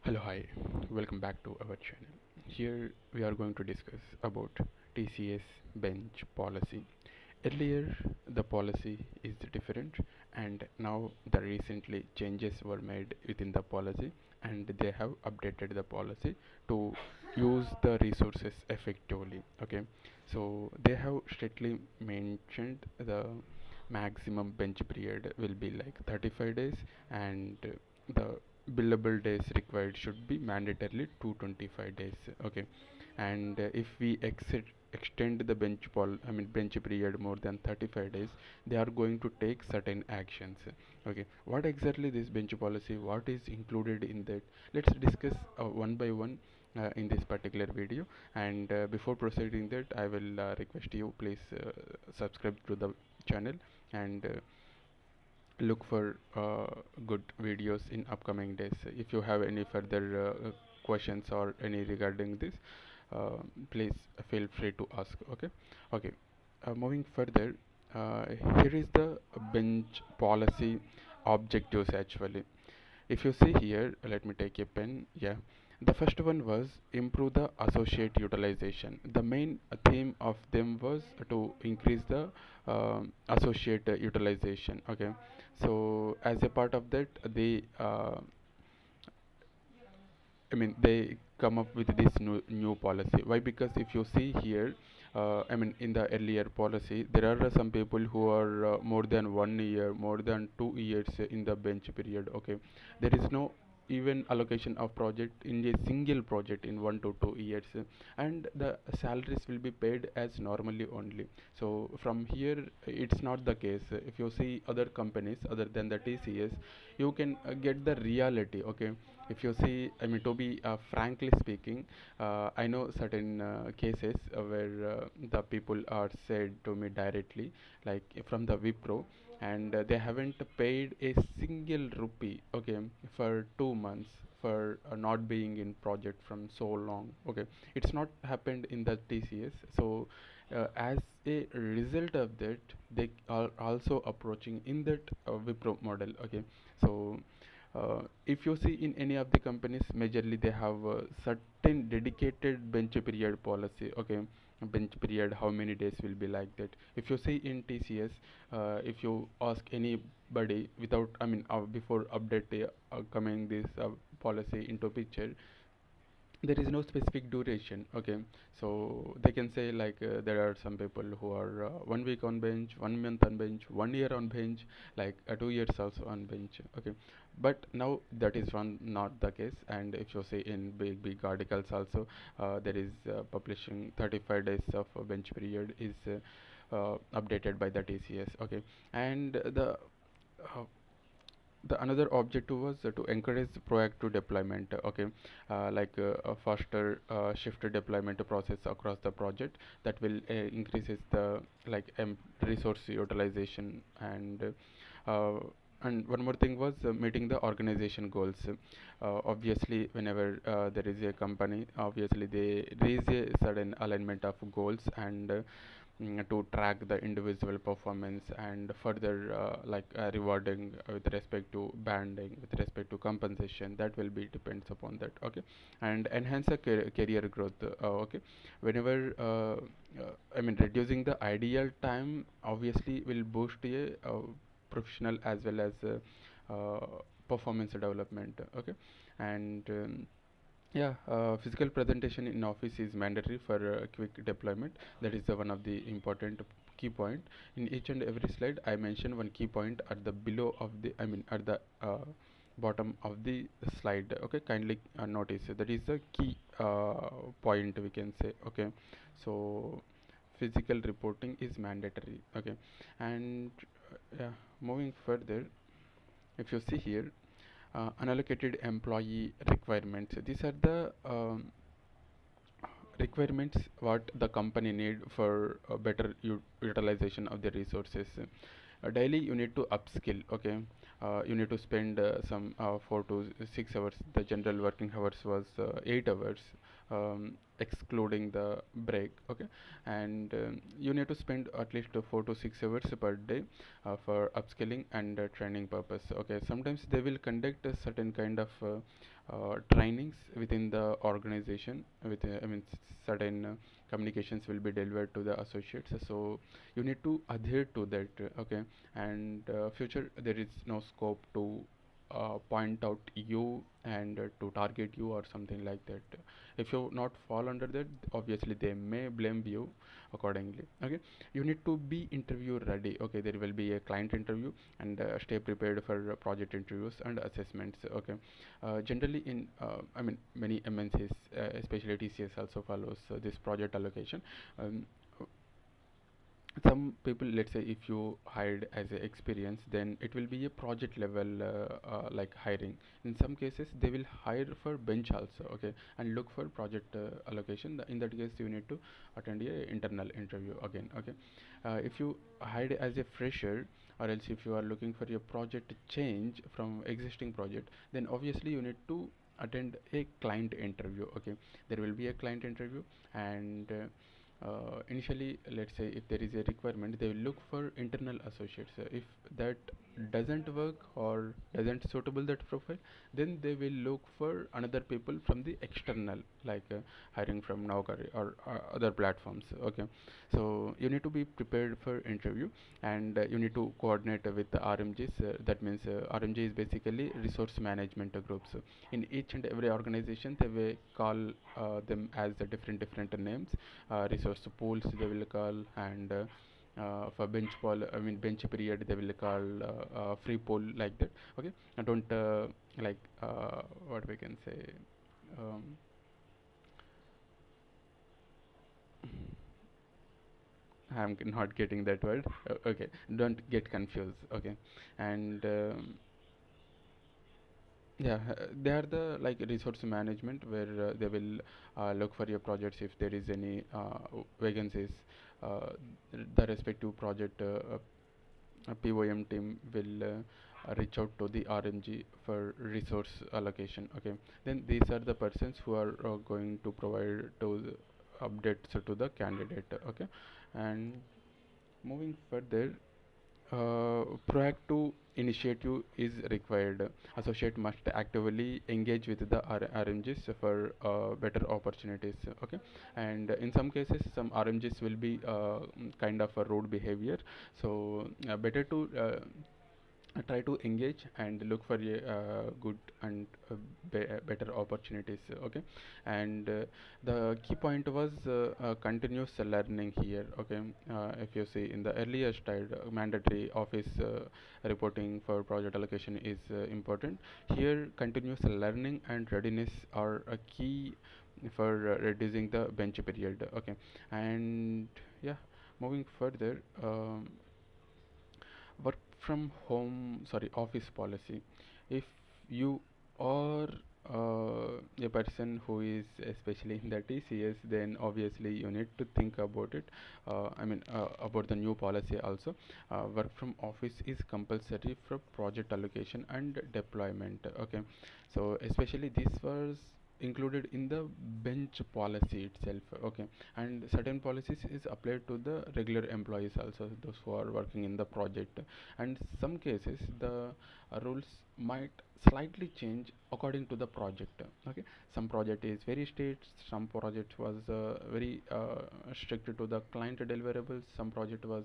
Hello, hi, welcome back to our channel. Here we are going to discuss about TCS bench policy. Earlier, the policy is different, and now the recently changes were made within the policy, and they have updated the policy to use the resources effectively. Okay, so they have strictly mentioned the maximum bench period will be like 35 days, and the billable days required should be mandatorily 225 days. Okay, and if we extend the bench period more than 35 days, they are going to take certain actions. Okay, what exactly this bench policy, what is included in that, let's discuss one by one in this particular video. And before proceeding that, I will request you please subscribe to the channel and look for good videos in upcoming days. If you have any further questions or any regarding this, please feel free to ask. Okay, okay. Moving further, uh, here is the bench policy objectives actually. If you see here, let me take a pen. Yeah, the first one was improve the associate utilization. The main theme of them was to increase the associate utilization. Okay, so as a part of that, they come up with this new policy. Why? Because if you see here, in the earlier policy, there are some people who are more than 1 year, more than 2 years in the bench period. Okay, there is no even allocation of project in a single project in 1 to 2 years, and the salaries will be paid as normally only. So from here, it's not the case. If you see other companies other than the TCS, you can get the reality. Okay, if you see, to be frankly speaking, I know certain cases where the people are said to me directly, like from the Wipro, and they haven't paid a single rupee, okay, for 2 months for not being in project from so long. Okay, it's not happened in the TCS. So as a result of that, they are also approaching in that Wipro model. Okay, so if you see in any of the companies, majorly they have a certain dedicated bench period policy. Okay, bench period, how many days will be like that. If you see in TCS, if you ask anybody without, before update coming this policy into picture, there is no specific duration. Okay, so they can say like there are some people who are 1 week on bench, 1 month on bench, 1 year on bench, like 2 years also on bench. Okay, but now that is one not the case. And if you see in big articles also, there is publishing 35 days of bench period is updated by the TCS. Okay, and uh, the another objective was to encourage proactive deployment. Okay, a faster shift deployment process across the project that will increases the resource utilization. And one more thing was meeting the organization goals. Obviously, whenever there is a company, obviously they raise a certain alignment of goals, and to track the individual performance, and further rewarding with respect to banding, with respect to compensation, that will be depends upon that. Okay, and enhance the career growth. Okay, whenever reducing the ideal time obviously will boost a professional as well as performance development. Okay, and yeah, physical presentation in office is mandatory for quick deployment. That is one of the important key point. In each and every slide, I mention one key point at the below of the, at the bottom of the slide. Okay, kindly notice that is the key point we can say. Okay, so physical reporting is mandatory. Okay, and yeah, moving further, if you see here, unallocated employee requirements. These are the requirements what the company need for a better utilization of the resources. Daily you need to upskill. Okay, you need to spend some 4 to 6 hours. The general working hours was 8 hours excluding the break. Okay, and you need to spend at least 4 to 6 hours per day for upskilling and training purpose. Okay, sometimes they will conduct a certain kind of trainings within the organization with certain communications will be delivered to the associates, so you need to adhere to that. Okay, and future there is no scope to point out you and to target you or something like that. If you not fall under that, obviously they may blame you accordingly. Okay, you need to be interview ready. Okay, there will be a client interview, and stay prepared for project interviews and assessments. Okay, generally in many MNCs, especially TCS also follows this project allocation. um, some people, let's say if you hired as a experience, then it will be a project level like hiring. In some cases they will hire for bench also. Okay, and look for project allocation. In that case you need to attend a internal interview again. Okay, if you hired as a fresher, or else if you are looking for your project change from existing project, then obviously you need to attend a client interview. Okay, there will be a client interview, and initially, let's say if there is a requirement, they will look for internal associates. If that doesn't work or doesn't suitable that profile, then they will look for another people from the external, like hiring from Naukari or other platforms. Okay, so you need to be prepared for interview, and you need to coordinate with the RMGs. That means RMG is basically resource management groups. In each and every organization, they will call them as the different names. Resource pools they will call, and for bench period they will call free pool, like that. Okay, I don't like what we can say. um, not getting that word. Okay, don't get confused. Okay, and yeah, they are the like resource management, where they will look for your projects. If there is any vacancies, uh, the respective project POM team will reach out to the RMG for resource allocation. Okay, then these are the persons who are going to provide to the updates to the candidate. Okay, and moving further, proactive initiative is required. Associate must actively engage with the RMGs for better opportunities. Okay, and in some cases, some RMGs will be kind of a rude behavior. So better to try to engage and look for a good and better opportunities. Okay, and the key point was continuous learning here. Okay, if you see in the earlier slide, mandatory office reporting for project allocation is important. Here continuous learning and readiness are a key for reducing the bench period. Okay, and yeah, moving further, work from home, sorry, office policy. If you are a person who is especially in the TCS, then obviously you need to think about it. About the new policy also. Work from office is compulsory for project allocation and deployment. Okay, so especially this was included in the bench policy itself. Okay, and certain policies is applied to the regular employees also, those who are working in the project. And some cases the rules might slightly change according to the project. Okay, some project is very strict, some project was very strict to the client deliverables, some project was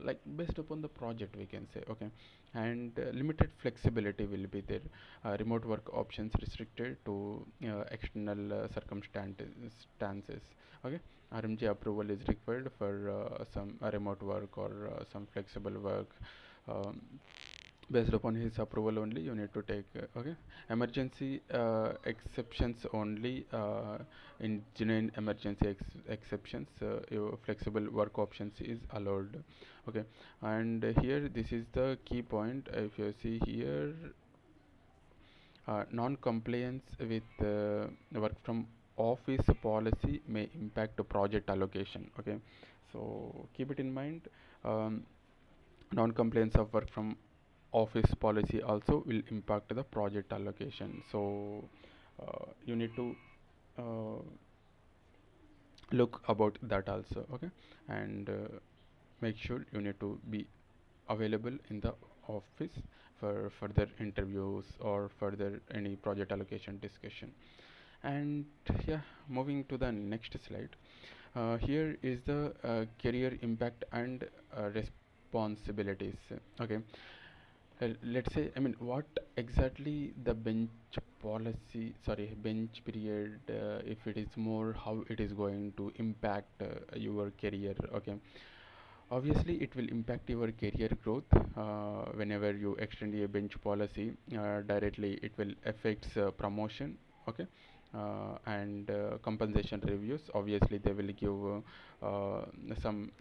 like based upon the project, we can say. Okay, and limited flexibility will be there. Remote work options restricted to external circumstances. Okay, RMG approval is required for some remote work or some flexible work. um, Based upon his approval only you need to take. Okay, emergency exceptions only. In genuine emergency exceptions, your flexible work options is allowed. Okay, and here this is the key point. If you see here, non-compliance with work from office policy may impact the project allocation. Okay, so keep it in mind. um, Non-compliance of work from office policy also will impact the project allocation. So you need to uh, look about that also. Okay, and make sure you need to be available in the office for further interviews or further any project allocation discussion. And yeah, moving to the next slide. Here is the career impact and responsibilities. Okay, let's say, I mean, what exactly the bench policy, sorry, bench period, if it is more, how it is going to impact your career. Okay, obviously it will impact your career growth. Whenever you extend a bench policy, directly it will affects promotion. Okay, and compensation reviews. Obviously they will give some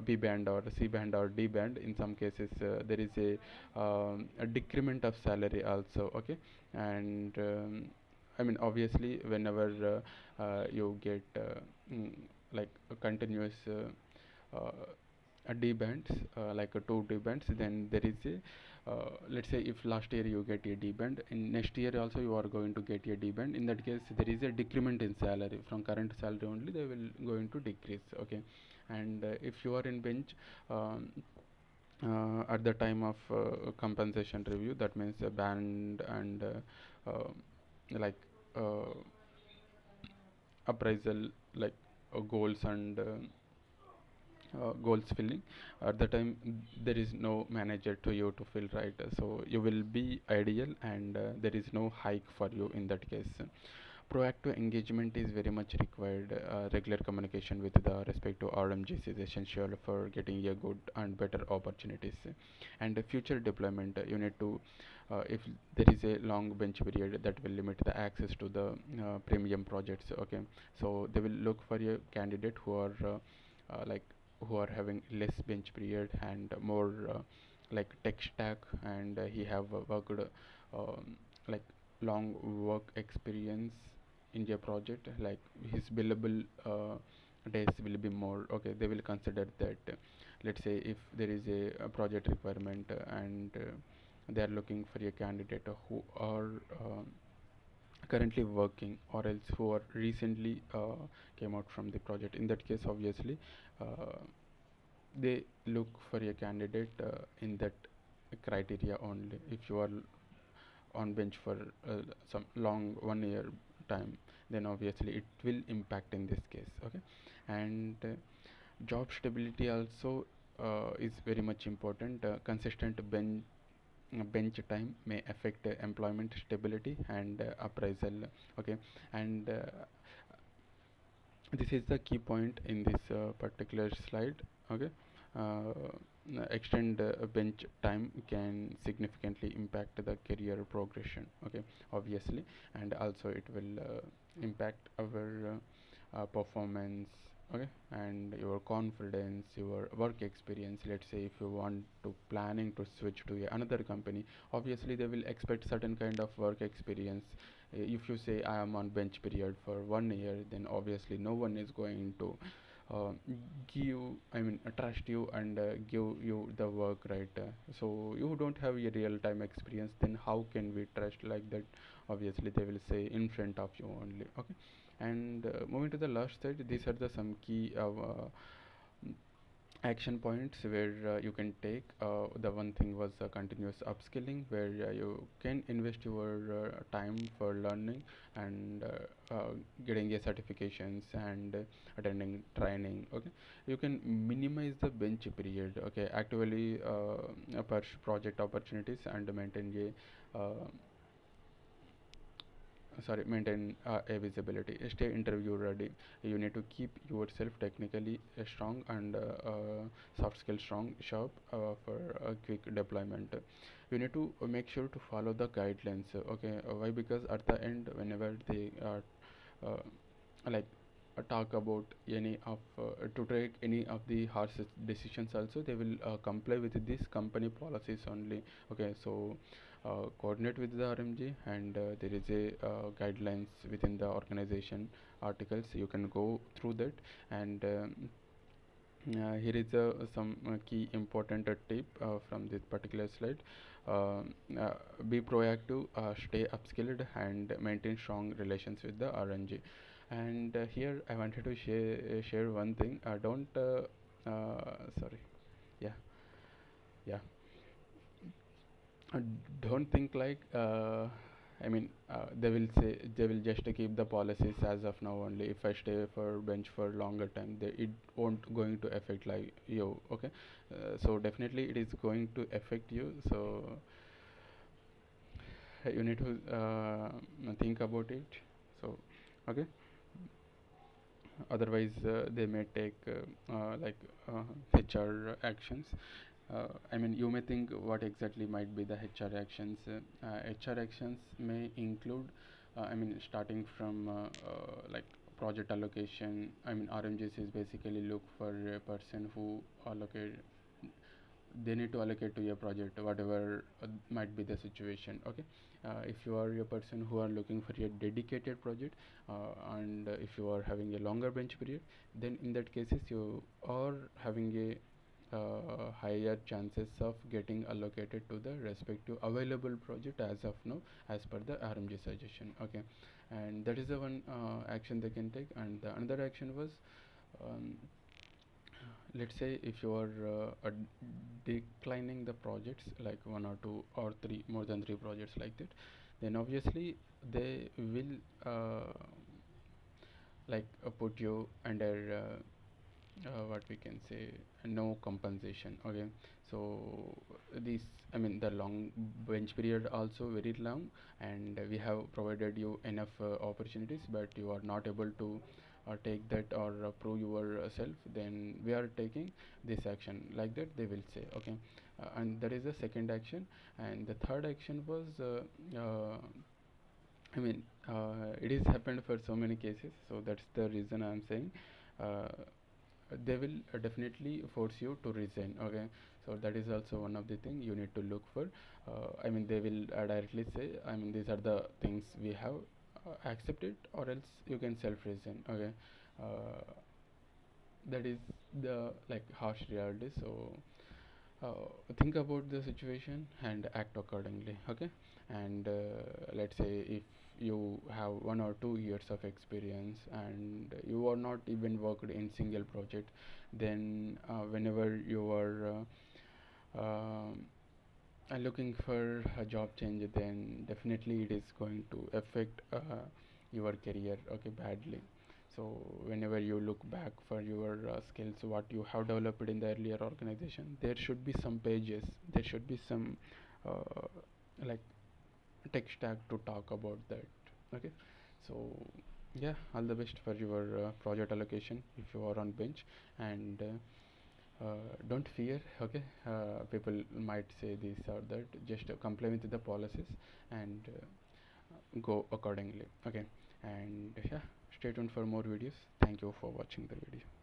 B band or C band or D band. In some cases there is a decrement of salary also. Okay, and I mean, obviously whenever you get mm, like a continuous D bands, like two D bands, then there is a let's say if last year you get a D band, in next year also you are going to get a D band. In that case, there is a decrement in salary from current salary only. They will going to decrease. Okay, and if you are in bench. At the time of compensation review, that means a band and like uh, appraisal, like goals and goals filling. At the time there is no manager to you to fill, right? So you will be ideal, and there is no hike for you in that case. Proactive engagement is very much required. Regular communication with the respective RMGs is essential for getting a good and better opportunities. And future deployment, you need to, if there is a long bench period, that will limit the access to the premium projects. Okay, so they will look for a candidate who are like who are having less bench period and more like tech stack, and he have worked like long work experience in their project, like his billable days will be more. Okay, they will consider that. Let's say if there is a project requirement, and they are looking for a candidate who are currently working, or else who are recently came out from the project. In that case, obviously they look for a candidate in that criteria only. If you are on bench for some long 1 year time, then obviously it will impact in this case. Okay, and job stability also is very much important. Consistent bench time may affect employment stability and appraisal. Okay, and this is the key point in this particular slide. Okay, uh, extend bench time can significantly impact the career progression. Okay, obviously, and also it will impact our performance. Okay, and your confidence, your work experience. Let's say if you want to planning to switch to another company, obviously they will expect certain kind of work experience. If you say I am on bench period for 1 year, then obviously no one is going to uh, give, I mean, trust you and give you the work, right? So you don't have a real time experience, then how can we trust like that? Obviously they will say in front of you only. Okay, and moving to the last side, these are the some key action points where you can take. The one thing was continuous upskilling, where you can invest your time for learning and getting a certifications and attending training. Okay, you can minimize the bench period. Okay, actively project opportunities and maintain maintain a visibility. Stay interview ready. You need to keep yourself technically strong and soft skill strong sharp for a quick deployment. You need to make sure to follow the guidelines. Okay, why? Because at the end, whenever they are uh, like talk about any of to take any of the harsh decisions also, they will comply with this company policies only. Okay, so coordinate with the RMG, and there is a guidelines within the organization articles. You can go through that, and here is some key important tip from this particular slide. be proactive, stay upskilled, and maintain strong relations with the RNG. And here I wanted to share one thing. Don't sorry. Yeah, yeah. Uh, don't think like they will say they will just keep the policies as of now only. If I stay for bench for longer time, it won't going to affect like you. Okay, so definitely it is going to affect you. So you need to think about it. So okay, otherwise they may take HR actions. You may think what exactly might be the HR actions. HR actions may include, starting from like project allocation. RMGs is basically look for a person who allocate. They need to allocate to your project whatever might be the situation. Okay, if you are a person who are looking for a dedicated project, and if you are having a longer bench period, then in that cases you are having a higher chances of getting allocated to the respective available project as of now, as per the RMG suggestion. Okay, and that is the one action they can take. And the another action was, um, let's say if you are declining the projects like one or two or three, more than three projects like that, then obviously they will put you under what we can say, no compensation. Okay, so this, the long bench period also very long, and we have provided you enough opportunities, but you are not able to take that or prove yourself, then we are taking this action, like that they will say. Okay, and that is the second action. And the third action was, it is happened for so many cases, so that's the reason I'm saying, uh, they will definitely force you to resign. Okay, so that is also one of the thing you need to look for. They will directly say, these are the things we have, accept it or else you can self resign. Okay, uh, that is the like harsh reality. So think about the situation and act accordingly. Okay, and let's say if you have 1 or 2 years of experience and you are not even worked in single project, then whenever you are looking for a job change, then definitely it is going to affect your career, okay, badly. So whenever you look back for your skills, what you have developed in the earlier organization, there should be some pages, there should be some uh, like tech stack to talk about that. Okay, so yeah, all the best for your project allocation if you are on bench. And don't fear. Okay, people might say this or that, just comply with the policies and go accordingly. Okay, and yeah, stay tuned for more videos. Thank you for watching the video.